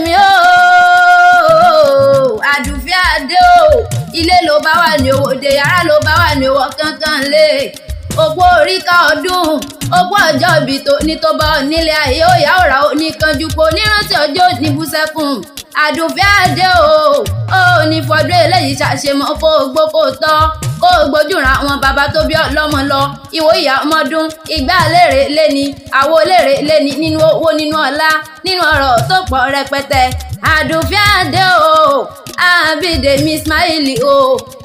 mi o àdùfẹ́ adé o ilé ló bá wà ní owó òde yàrá ló bá wà ní owó kankan lé òpó oríkà ọdún òpó ọjọ́ ìbí tó ní tó bá nílé ayé ó yà ọ̀rá oníkanjú kò nírántí ọjọ́ níbùsẹ́kùn àdùfẹ́ adé o ní fọdún eléyìí ṣàṣemọ́ kó gbó kó tọ́ kó gbójúra àwọn bàbá tó bí ọlọ́mọ lọ ìwò ìyá ọmọdún ìgbà lérè léni àwo lérè léni nínú owó nínú ọlá nínú ọrọ̀ tó pọ̀ rẹpẹtẹ àdùfẹ́ adé Abídèmí Ismail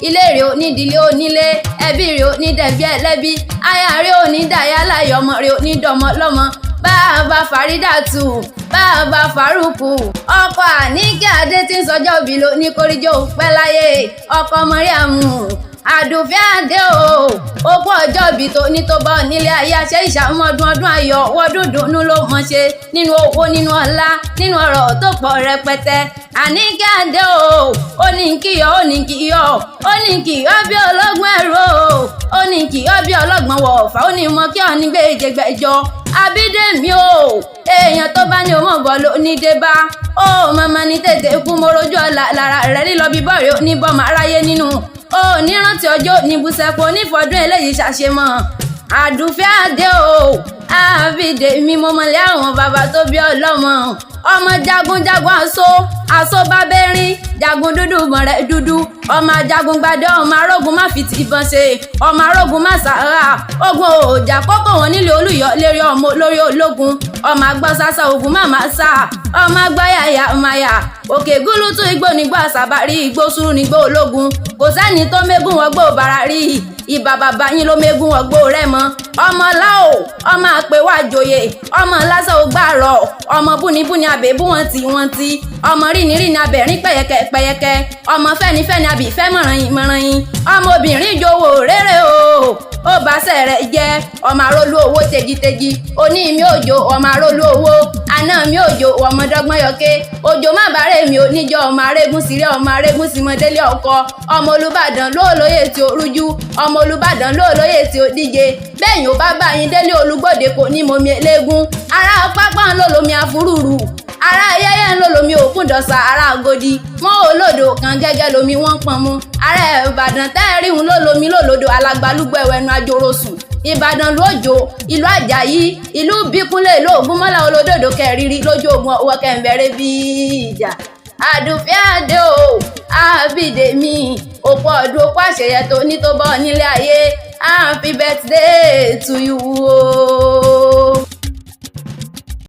ilé rẹ̀ onídìílé onílé ẹbí rẹ̀ onídẹ̀bí ẹlẹ́bí aya rẹ̀ onídàáyá láyọ̀ ọmọ rẹ̀ onídọ̀mọ lọ́mọ bàbá Faridatu bàbá Faruku ọkọ Àníkẹ́ Adé tí ń sọjọ́ òbí ló ní kórìjọ́ pẹ́ láyé ọkọ Mọ́ríàmù àdùfẹ́ adé òkú ọjọ́ ìbí tó ní tó bá nílé ayé àṣẹ ìṣàmọ́dún ọdún ayọ̀ wọ́dún dùnú ló mọ̀ ṣe nínú owó nínú ọlá nínú ọrọ̀ tó pọ̀ rẹpẹtẹ Àníkẹ́ Adé ó ní kíyọ̀ ó ní kíyọ̀ ó ní kíyọ̀ bí ọlọ́gbọ́n ẹ̀rọ ó ní kíyọ̀ bí ọlọ́gbọ́n wọ̀ọ̀fà ó ní mọ kí ọ ní gbèjègbèjọ Abídèmí èèyàn tó bá ní ọmọ bọ̀ ló ní dé bá màmá ní tètè kú mo rojú ọ̀la lára rẹ̀ lílọ bí bọ́ọ̀rì ó ní bọ́ọ̀mù aráyé nínú nírántí ọjọ́ níbùsẹ̀kùn onífọdún eléyìí ṣàṣemọ́ àdùfẹ́ adé Abídèmí mọ́mọ́lẹ́ àwọn bàbá tó bí ọlọ́mọ ọmọ jagunjagun aṣọ bábẹ́rín jagun dúdú mọ̀rẹ́ dúdú ọmọ ajagun gbadé ọmọ arógun má fi tìbọn ṣe ọmọ arógun má sàrà ogun òòjà kókó wọn nílé Olúyọ̀lé ọmọ olórí ológun ọmọ agbọ́n sásá ogun má máa sá ọmọ agbáyàyà ọmọyà òkè gúlútú igbó nígbó àṣàbárí igbó sùúrù nígbó ológun kò sẹ́ni tó mégún wọgbó bàrà rí ìbà bàbá yín ló mégún wọgbó rẹ mọ ọmọ láò ọmọ àpèwà joyè ọmọ lásán ògbàrọ ọmọ búnibúni àbẹ̀bú wọn ti ọmọ rínirínì abẹ̀rín pẹ̀yẹkẹ ọmọ fẹ́nifẹ́ni àbífẹ́ mọ̀rànyìn ọmọ obìnrin jowó rere ó bá sẹ̀rẹ̀ jẹ́ ọmọ arólú owó tejiteji oní mi òjò ọmọ arólú owó àná mi òjò ọmọ dọ́gbọ́n yọké òjò má bàárẹ̀ mi ò níjọ ọmọ arégún sírí ọmọ arégún símọdélé ọkọ ọmọ Olúbàdàn lóòlóyè tí ó rújú ọmọ Olúbàdàn lóòlóyè tí ó díje bẹ́ẹ̀yìn ó bá bá yín délé Olúgbòde kò ní momi eléégún ará pápá ń lòlómi afúrúrú ará ayẹyẹ ń lòlómi òkun dọ̀sà ará Agodi mọ́ olódò kan gẹ́gẹ́ lomi wọ́n pọn mu ará Ìbàdàn tẹ́ẹ̀ríhun lòlómi lòlódò alàgbàlúgbọ̀ ẹ̀wẹ̀nu ajorosun Ìbàdàn lójó ìlú Àjàyí ìlú Bíkúnlé ìlú Ògúnmọ́lá olódòdó kẹrìírí lójú ogun ọwọ́ kẹ̀ǹbẹ̀rẹ̀ bí ìjà àdùfẹ́ adé Abídèmí òpó ọdún òpó àṣeyẹ tó ní tó bọ́ nílé ayé happy birthday to you